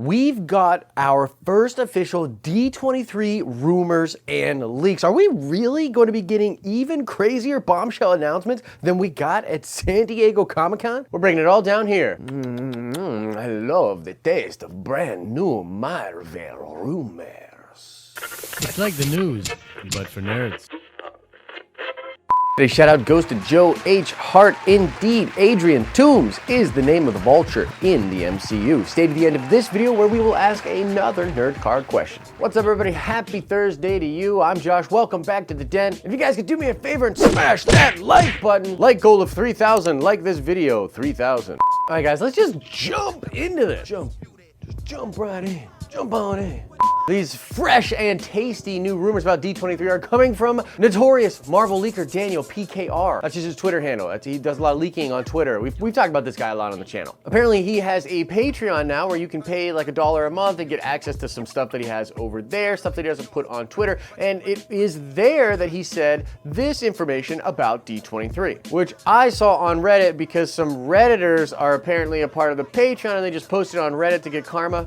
we've got our first official D23 rumors and leaks. Are we really going to be getting even crazier bombshell announcements than we got at San Diego Comic-Con? We're breaking it all down here. I love the taste of brand new Marvel rumors. It's like the news, but for nerds. A shout out goes to Joe H. Hart. Indeed, Adrian Toombs is the name of the Vulture in the MCU. Stay to the end of this video where we will ask another nerd card question. What's up, everybody? Happy Thursday to you. I'm Josh. Welcome back to the den. If you guys could do me a favor and smash that like button, like goal of 3,000, like this video 3,000. All right, guys, let's just jump into this. Just jump right in. Jump on in. These fresh and tasty new rumors about D23 are coming from notorious Marvel leaker Daniel PKR. That's just his Twitter handle. He does a lot of leaking on Twitter. We've talked about this guy a lot on the channel. Apparently he has a Patreon now where you can pay like $1 a month and get access to some stuff that he has over there, stuff that he doesn't put on Twitter. And it is there that he said this information about D23, which I saw on Reddit because some Redditors are apparently a part of the Patreon and they just posted on Reddit to get karma.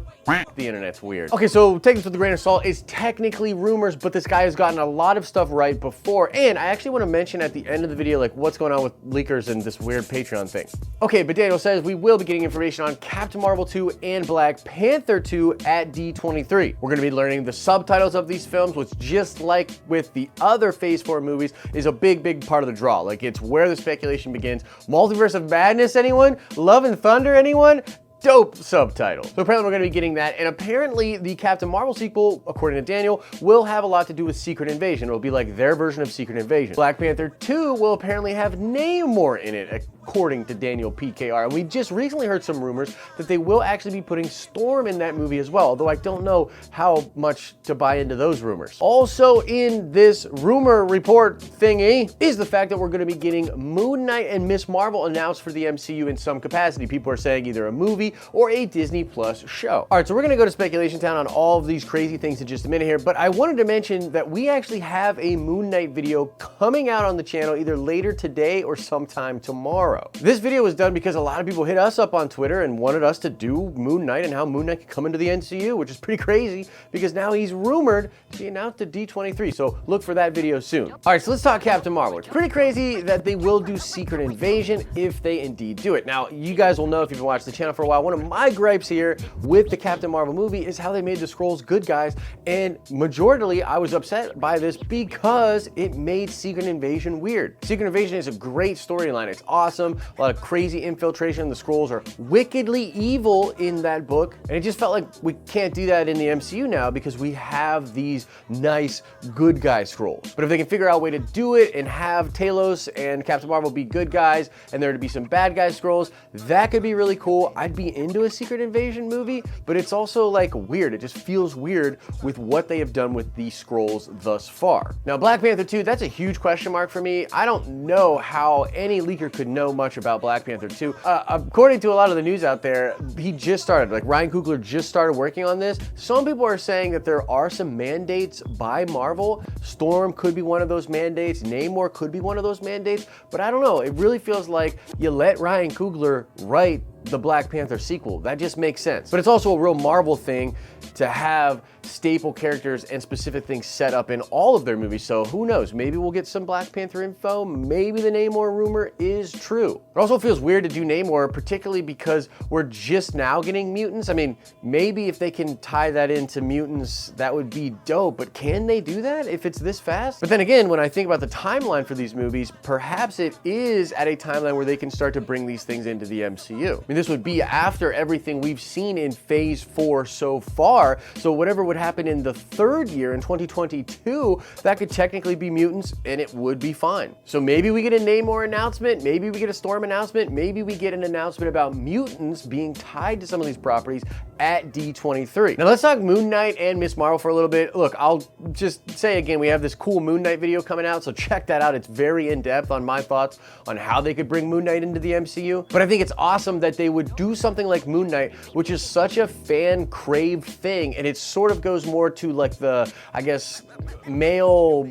The internet's weird. Okay, so take this with a grain of salt. It's technically rumors, but this guy has gotten a lot of stuff right before. And I actually want to mention at the end of the video, like what's going on with leakers and this weird Patreon thing. Okay, but Daniel says we will be getting information on Captain Marvel 2 and Black Panther 2 at D23. We're going to be learning the subtitles of these films, which just like with the other Phase 4 movies is a big part of the draw. Like it's where the speculation begins. Multiverse of Madness, anyone? Love and Thunder, anyone? Dope subtitle. So apparently we're going to be getting that, and apparently the Captain Marvel sequel, according to Daniel, will have a lot to do with Secret Invasion. It'll be like their version of Secret Invasion. Black Panther 2 will apparently have Namor in it, according to Daniel PKR. And we just recently heard some rumors that they will actually be putting Storm in that movie as well, although I don't know how much to buy into those rumors. Also in this rumor report thingy is the fact that we're going to be getting Moon Knight and Ms. Marvel announced for the MCU in some capacity. People are saying either a movie or a Disney Plus show. All right, so we're gonna go to Speculation Town on all of these crazy things in just a minute here, but I wanted to mention that we actually have a Moon Knight video coming out on the channel either later today or sometime tomorrow. This video was done because a lot of people hit us up on Twitter and wanted us to do Moon Knight and how Moon Knight could come into the MCU, which is pretty crazy because now he's rumored to be announced at D23, so look for that video soon. All right, so let's talk Captain Marvel. It's pretty crazy that they will do Secret Invasion if they indeed do it. Now, you guys will know if you've been watching the channel for a while, one of my gripes here with the Captain Marvel movie is how they made the Skrulls good guys, and majorly I was upset by this because it made Secret Invasion weird. Secret Invasion is a great storyline. It's awesome. A lot of crazy infiltration. The Skrulls are wickedly evil in that book, and it just felt like we can't do that in the MCU now because we have these nice good guy Skrulls. But if they can figure out a way to do it and have Talos and Captain Marvel be good guys and there to be some bad guy Skrulls, that could be really cool. I'd be into a Secret Invasion movie, but it's also like weird. It just feels weird with what they have done with the Skrulls thus far. Now, Black Panther 2, that's a huge question mark for me. I don't know how any leaker could know much about Black Panther 2. According to a lot of the news out there, he just started, like Ryan Coogler just started working on this. Some people are saying that there are some mandates by Marvel. Storm could be one of those mandates. Namor could be one of those mandates, but I don't know. It really feels like you let Ryan Coogler write the Black Panther sequel. That just makes sense. But it's also a real Marvel thing to have staple characters and specific things set up in all of their movies. So who knows? Maybe we'll get some Black Panther info. Maybe the Namor rumor is true. It also feels weird to do Namor, particularly because we're just now getting mutants. I mean, maybe if they can tie that into mutants, that would be dope, but can they do that if it's this fast? But then again, when I think about the timeline for these movies, perhaps it is at a timeline where they can start to bring these things into the MCU. I mean, this would be after everything we've seen in Phase 4 so far. So whatever would happen in the third year in 2022, that could technically be mutants and it would be fine. So maybe we get a Namor announcement, maybe we get a Storm announcement, maybe we get an announcement about mutants being tied to some of these properties at D23. Now let's talk Moon Knight and Ms. Marvel for a little bit. Look, I'll just say again, we have this cool Moon Knight video coming out, so check that out. It's very in-depth on my thoughts on how they could bring Moon Knight into the MCU. But I think it's awesome that they would do something like Moon Knight, which is such a fan crave thing, and it sort of goes more to like the, I guess, male,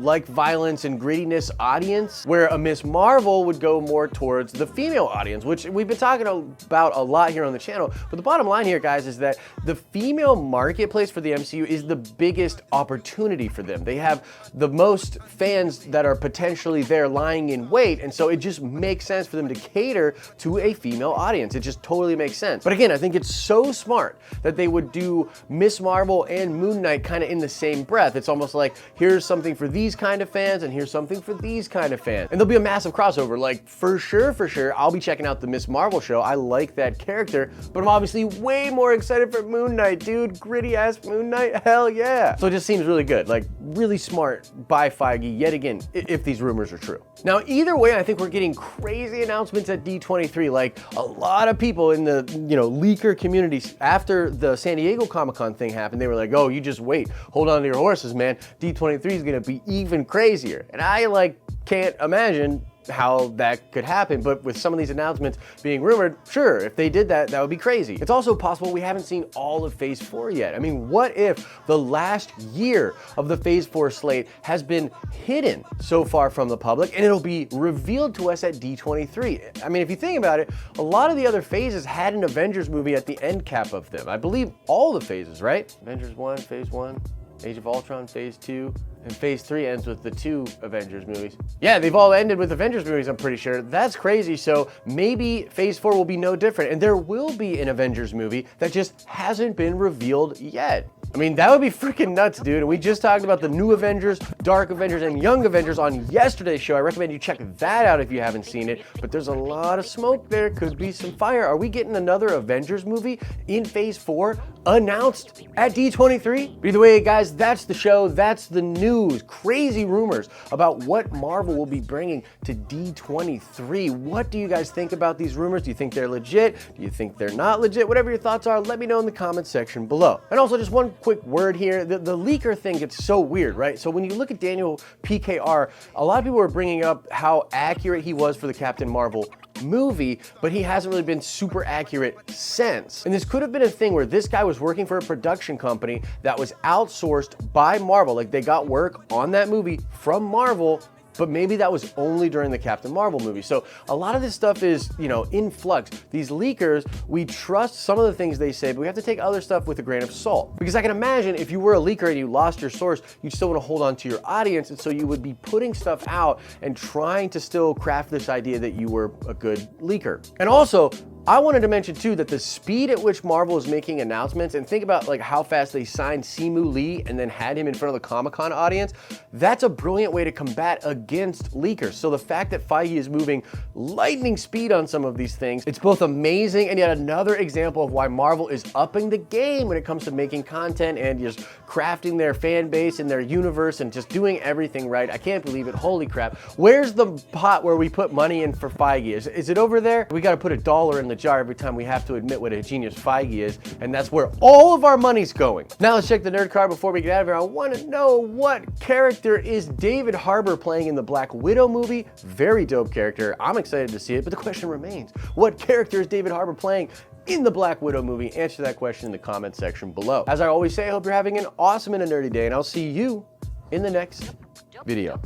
like violence and grittiness audience, where a Miss Marvel would go more towards the female audience, which we've been talking about a lot here on the channel. But the bottom line here, guys, is that the female marketplace for the MCU is the biggest opportunity for them. They have the most fans that are potentially there lying in wait, and so it just makes sense for them to cater to a female audience. It just totally makes sense. But again, I think it's so smart that they would do Miss Marvel and Moon Knight kind of in the same breath. It's almost like, here's something for these kind of fans and here's something for these kind of fans. And there'll be a massive crossover. Like, for sure, I'll be checking out the Miss Marvel show. I like that character, but I'm obviously way more excited for Moon Knight, dude. Gritty ass Moon Knight, hell yeah. So it just seems really good, like really smart by Feige yet again, if these rumors are true. Now, either way, I think we're getting crazy announcements at D23. Like, a lot of people in the, leaker communities, after the San Diego Comic-Con thing happened, they were like, oh, you just wait, hold on to your horses, man. D23 is gonna be even crazier. And I can't imagine how that could happen, but with some of these announcements being rumored, sure, if they did that, that would be crazy. It's also possible we haven't seen all of Phase 4 yet. I mean, what if the last year of the Phase 4 slate has been hidden so far from the public, and it'll be revealed to us at D23? I mean, if you think about it, a lot of the other phases had an Avengers movie at the end cap of them. I believe all the phases, right? Avengers 1, Phase 1, Age of Ultron, Phase 2, and Phase 3 ends with the 2 Avengers movies. Yeah, they've all ended with Avengers movies, I'm pretty sure. That's crazy, so maybe Phase 4 will be no different, and there will be an Avengers movie that just hasn't been revealed yet. I mean, that would be freaking nuts, dude. And we just talked about the new Avengers, Dark Avengers, and Young Avengers on yesterday's show. I recommend you check that out if you haven't seen it. But there's a lot of smoke there. Could be some fire. Are we getting another Avengers movie in Phase 4 announced at D23? But either way, guys, that's the show. That's the news. Crazy rumors about what Marvel will be bringing to D23. What do you guys think about these rumors? Do you think they're legit? Do you think they're not legit? Whatever your thoughts are, let me know in the comments section below. And also, just one quick word here. The leaker thing gets so weird, right? So when you look at Daniel PKR, a lot of people are bringing up how accurate he was for the Captain Marvel movie, but he hasn't really been super accurate since. And this could have been a thing where this guy was working for a production company that was outsourced by Marvel. Like, they got work on that movie from Marvel, but maybe that was only during the Captain Marvel movie. So a lot of this stuff is, in flux. These leakers, we trust some of the things they say, but we have to take other stuff with a grain of salt. Because I can imagine if you were a leaker and you lost your source, you still want to hold on to your audience, and so you would be putting stuff out and trying to still craft this idea that you were a good leaker. And also, I wanted to mention too that the speed at which Marvel is making announcements, and think about how fast they signed Simu Lee and then had him in front of the Comic-Con audience, that's a brilliant way to combat against leakers. So the fact that Feige is moving lightning speed on some of these things, it's both amazing and yet another example of why Marvel is upping the game when it comes to making content and just crafting their fan base and their universe and just doing everything right. I can't believe it, holy crap. Where's the pot where we put money in for Feige? Is it over there? We gotta put $1 in the jar every time we have to admit what a genius Feige is, and that's where all of our money's going. Now let's check the nerd card before we get out of here. I want to know, what character is David Harbour playing in the Black Widow movie? Very dope character. I'm excited to see it, but the question remains, what character is David Harbour playing in the Black Widow movie? Answer that question in the comment section below. As I always say, I hope you're having an awesome and a nerdy day, and I'll see you in the next video.